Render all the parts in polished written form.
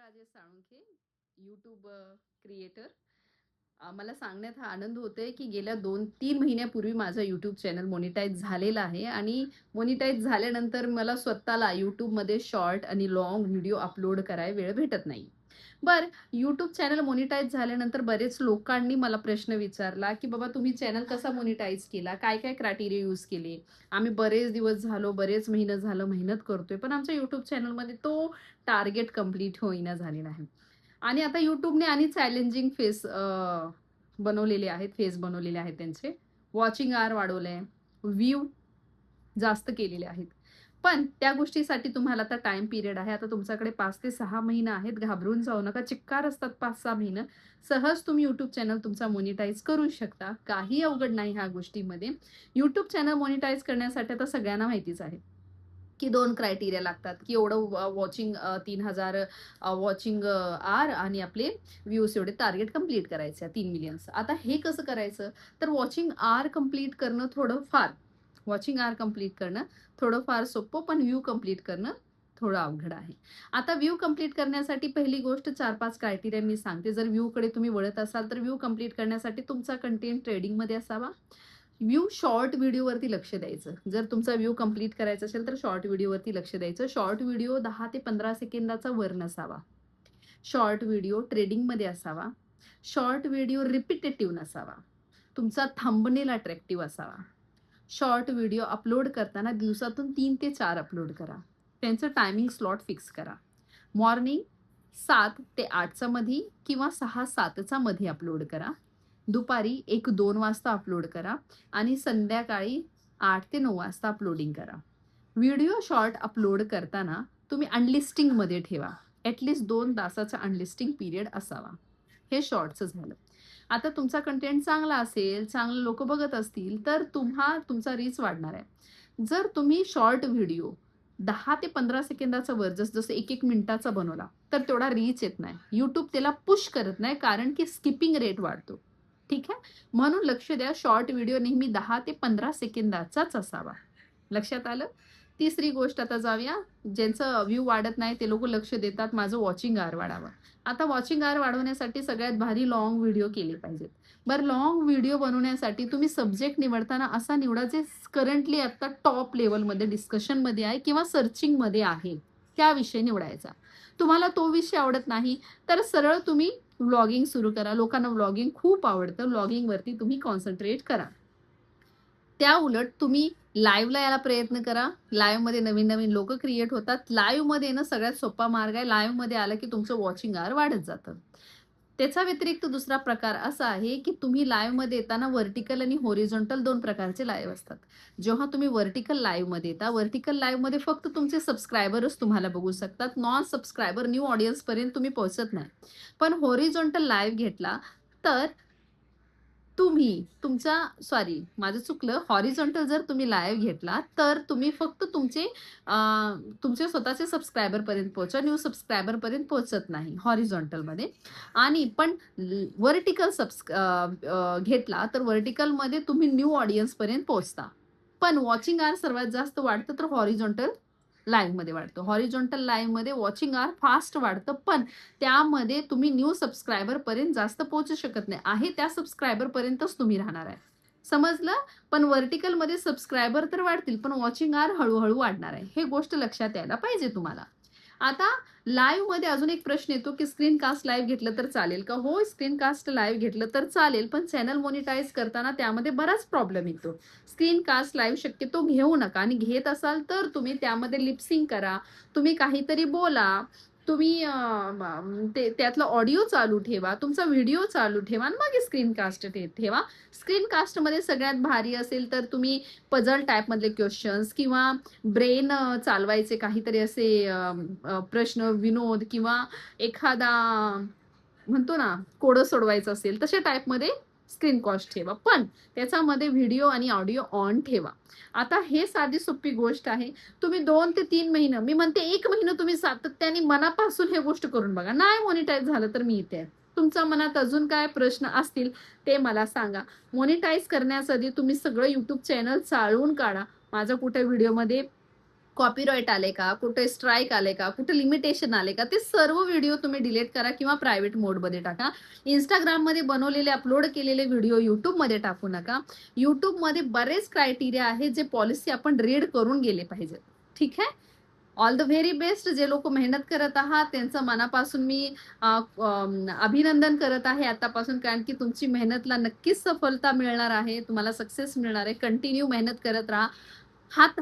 Rajesh Salunkhe, YouTube creator. मला सांगण्यात हा आनंद होतोय, की गेल्या 2-3 महिन्यापूर्वी माझं यूट्यूब चॅनल मोनेटाईज झालेलं आहे आणि मोनेटाईज झाल्यानंतर मला स्वतःला YouTubeमध्ये शॉर्ट आणि लाँग व्हिडिओ अपलोड करायला वेळ भेटत नाही. बरं, यूट्यूब चॅनल मोनेटाईज झाल्यानंतर बरेच लोकांनी मला प्रश्न विचारला, की "बाबा तुम्ही चॅनल कसा मोनेटाईज केला? काय-काय क्रायटेरिया यूज केले? आम्ही बरेच दिवस झालो, बरेच महिने झालं मेहनत करतोय, पण आमच्या यूट्यूब चॅनलमध्ये तो टार्गेट कंप्लीट होईना झालेला आहे." आणि आता YouTubeने आणि चॅलेंजिंग बनवलेले आहेत, फेस बनवलेले आहेत त्यांचे. वॉचिंग आवर वाढवलंय, व्ह्यू जास्त केलेले आहेत. पण त्या गोष्टीसाठी तुम्हाला आता टाईम पिरियड आहे. आता तुमच्याकडे 5 ते 6 महिने आहेत. घाबरून जाऊ नका. चिक्कार असतात 5-6 महिने. सहज तुम्ही YouTube चॅनल तुमचा मोनेटाईज करू शकता. काही अवघड नाही ह्या गोष्टीमध्ये. YouTube चॅनल मोनेटाईज करण्यासाठी आता सगळ्यांना माहितीच आहे, की 2 क्रायटेरिया लागतात, की एवढं वॉचिंग 3000 वॉचिंग आवर आणि आपले व्ह्यूज एवढे टार्गेट कंप्लीट करायचे आहे 3 मिलियन्स. आता हे कसं करायचं? तर वॉचिंग आवर कंप्लीट करणं थोडंफार वॉचिंग आवर कंप्लीट करणं थोडंफार सोपं, पण व्ह्यू कंप्लीट करणं थोडं अवघड आहे. आता व्ह्यू कंप्लीट करण्यासाठी पहिली गोष्ट 4-5 क्रायटेरिया मी सांगते. जर व्ह्यूकडे तुम्ही वळत असाल, तर व्ह्यू कंप्लीट करण्यासाठी तुमचा कंटेंट ट्रेडिंगमध्ये असावा. व्ह्यू शॉर्ट व्हिडिओवरती लक्ष द्यायचं. जर तुमचा व्ह्यू कंप्लीट करायचा असेल, तर शॉर्ट व्हिडिओवरती लक्ष द्यायचं. शॉर्ट व्हिडिओ 10 ते 15 सेकंदाचा वर नसावा. शॉर्ट व्हिडिओ ट्रेडिंगमध्ये असावा. शॉर्ट व्हिडिओ रिपिटेटिव्ह नसावा. तुमचा थंबनेल अट्रॅक्टिव्ह असावा. शॉर्ट व्हिडिओ अपलोड करताना दिवसातून 3 ते 4 अपलोड करा. त्यांचं टायमिंग स्लॉट फिक्स करा. मॉर्निंग 7 ते 8चा मध्ये किंवा 6-7चा मध्ये अपलोड करा. दुपारी 1-2 वाजता अपलोड करा आणि संध्याकाळी 8 ते 9 वाजता अपलोडिंग करा. व्हिडिओ शॉर्ट अपलोड करताना तुम्ही अनलिस्टिंगमध्ये ठेवा. ॲटलीस्ट 2 तासाचा अनलिस्टिंग पिरियड असावा. हे शॉर्टचं झालं. आता तुमचा कंटेंट चांगला असेल, चांगले लोकं बघत असतील, तर तुमचा रीच वाढणार आहे. जर तुम्ही शॉर्ट व्हिडिओ 10 ते 15 सेकंदाचा वर जसं 1-1 मिनिटाचा बनवला, तर तेवढा रीच येत नाही. YouTube त्याला पुश करत नाही, कारण की स्किपिंग रेट वाढतो. ठीक आहे? म्हणून लक्ष द्या, शॉर्ट व्हिडिओ नेहमी 10 ते 15 सेकंदाचाच असावा. लक्षात आलं? तिसरी गोष्ट आता जाऊया. ज्यांचं व्ह्यू वाढत नाही ते लोकं लक्ष देतात, माझं वॉचिंग आवर वाढावं. आता वॉचिंग आवर वाढवण्यासाठी सगळ्यात भारी लाँग व्हिडिओ केले पाहिजेत. बरं, लाँग व्हिडिओ बनवण्यासाठी तुम्ही सब्जेक्ट निवडताना असा निवडा जे करंटली आता टॉप लेव्हलमध्ये डिस्कशनमध्ये आहे किंवा सर्चिंगमध्ये आहे. त्या विषयी निवडायचा. तुम्हाला तो विषय आवडत नाही, तर सरळ तुम्ही व्लॉगिंग सुरू करा. लोकांना व्लॉगिंग खूप आवडतं. व्लॉगिंगवरती तुम्ही कॉन्सन्ट्रेट करा. त्या उलट तुम्ही लाईव्हला यायला प्रयत्न करा. लाईव्हमध्ये नवीन-नवीन लोकं क्रिएट होतात. लाईव्हमध्ये येणं सगळ्यात सोपा मार्ग आहे. लाईव्हमध्ये आलं की तुमचं वॉचिंग आवर वाढत जातं. त्याच्या व्यतिरिक्त दुसरा प्रकार असा आहे, की तुम्ही लाईव्हमध्ये येताना व्हर्टिकल आणि हॉरिझॉन्टल 2 प्रकारचे लाईव्ह असतात. जेव्हा तुम्ही व्हर्टिकल लाईव्हमध्ये येता, व्हर्टिकल लाईव्हमध्ये फक्त तुमचे सबस्क्रायबरच तुम्हाला बघू शकतात. नॉन सबस्क्रायबर, न्यू ऑडियन्सपर्यंत तुम्ही पोहोचत नाही. पण हॉरिझॉन्टल लाईव्ह घेतला तर तुम्ही तुमचा सॉरी माझं चुकलं. हॉरिझॉन्टल जर तुम्ही लाईव्ह घेतला, तर तुम्ही फक्त अ, तुमचे स्वतःचे सबस्क्रायबरपर्यंत पोहोचा. न्यू सबस्क्रायबरपर्यंत पोहोचत नाही हॉरिझॉन्टलमध्ये. आणि पण व्हर्टिकल घेतला, तर व्हर्टिकलमध्ये तुम्ही न्यू ऑडियन्सपर्यंत पोहोचता. पण वॉचिंग आवर सर्वात जास्त वाढतं, तर हॉरिझॉन्टल लाईव्हमध्ये वाढतं. हॉरिझॉन्टल लाईव्हमध्ये वॉचिंग आवर फास्ट वाढतं, पण त्यामध्ये तुम्ही न्यू सबस्क्रायबरपर्यंत जास्त पोहोचू शकत नाही. आहे त्या सबस्क्रायबरपर्यंतच तुम्ही राहणार आहे. समजलं? पण व्हर्टिकलमध्ये सबस्क्रायबर तर वाढतील, पण वॉचिंग आवर हळू-हळू वाढणार आहे. हे गोष्ट लक्षात यायला पाहिजे तुम्हाला. आता लाईव्हमध्ये अजून एक प्रश्न येतो, की स्क्रीन कास्ट लाईव्ह घेतलं तर चालेल का? हो, स्क्रीन कास्ट लाईव्ह घेतलं तर चालेल, पण चॅनल मोनेटाईज करताना त्यामध्ये बराच प्रॉब्लेम येतो. स्क्रीन कास्ट लाईव्ह शक्यतो घेऊ नका आणि घेत असाल तर तुम्ही त्यामध्ये लिप करा. तुम्ही काहीतरी बोला. तुम्ही त्यातला ऑडिओ चालू ठेवा, तुमचा व्हिडिओ चालू ठेवा आणि मग स्क्रीन कास्ट ठेवा. स्क्रीन कास्टमध्ये सगळ्यात भारी असेल तर तुम्ही पझल टाइपमधले क्वेश्चन्स किंवा ब्रेन चालवायचे काहीतरी असे प्रश्न, विनोद किंवा एखादा म्हणतो ना कोडं सोडवायचं असेल, तशा टाइपमध्ये स्क्रीन कास्ट ठेवा. पण त्याच्यामध्ये व्हिडिओ आणि ऑडिओ ऑन ठेवा. आता हे साधी सोपी गोष्ट आहे. तुम्ही 2 ते 3 महिने, मी म्हणते 1 महिना तुम्ही सातत्याने मनापासून हे गोष्ट करून बघा. नाही मोनिटाईज झालं तर मी इथे आहे. तुमच्या मनात अजून काय प्रश्न असतील ते मला सांगा. मोनिटाईज करण्यासाठी तुम्ही सगळं YouTube चॅनल चाळवून काढा. माझा कुठे व्हिडिओमध्ये कॉपीराइट आले का, कुठे स्ट्राईक आले का, कुठे लिमिटेशन आले का, ते सर्व व्हिडिओ तुम्ही डिलीट करा किंवा प्रायव्हेट मोडमध्ये टाका. Instagramमध्ये बनवलेले, अपलोड केलेले व्हिडिओ YouTubeमध्ये टाकू नका. YouTubeमध्ये बरेच क्रायटेरिया आहेत, जे पॉलिसी आपण रीड करून गेले पाहिजेत. ठीक आहे? All the very best. जे लोक मेहनत करत आहात त्यांचं मनापासून मी अभिनंदन करत आहे आतापासून, कारण की तुमची मेहनतला नक्कीच सफलता मिळणार आहे, तुम्हाला सक्सेस मिळणार आहे. कंटिन्यू मेहनत करत राहा,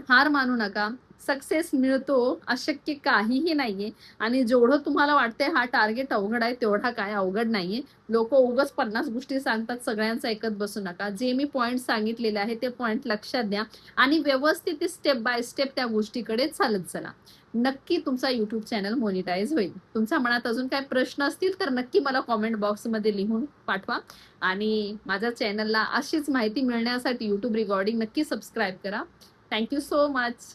हार मानू नका. सक्सेस मिळतो, अशक्य काहीही नाहीये. आणि जेवढं तुम्हाला वाटतंय हा टार्गेट अवघड आहे, तेवढा काय अवघड नाहीये. लोक उगाच 50 गोष्टी सांगतात, सगळ्यांचं ऐकत बसू नका. जे मी पॉइंट सांगितलेले आहे ते पॉइंट लक्षात द्या आणि व्यवस्थित स्टेप बाय स्टेप त्या गोष्टीकडे चालत चला. नक्की तुमचा युट्यूब चॅनल मोनिटाईज होईल. तुमच्या मनात अजून काही प्रश्न असतील तर नक्की मला कॉमेंट बॉक्समध्ये लिहून पाठवा. आणि माझ्या चॅनलला अशीच माहिती मिळण्यासाठी युट्यूब रेकॉर्डिंग नक्की सबस्क्राईब करा. Thank you so much.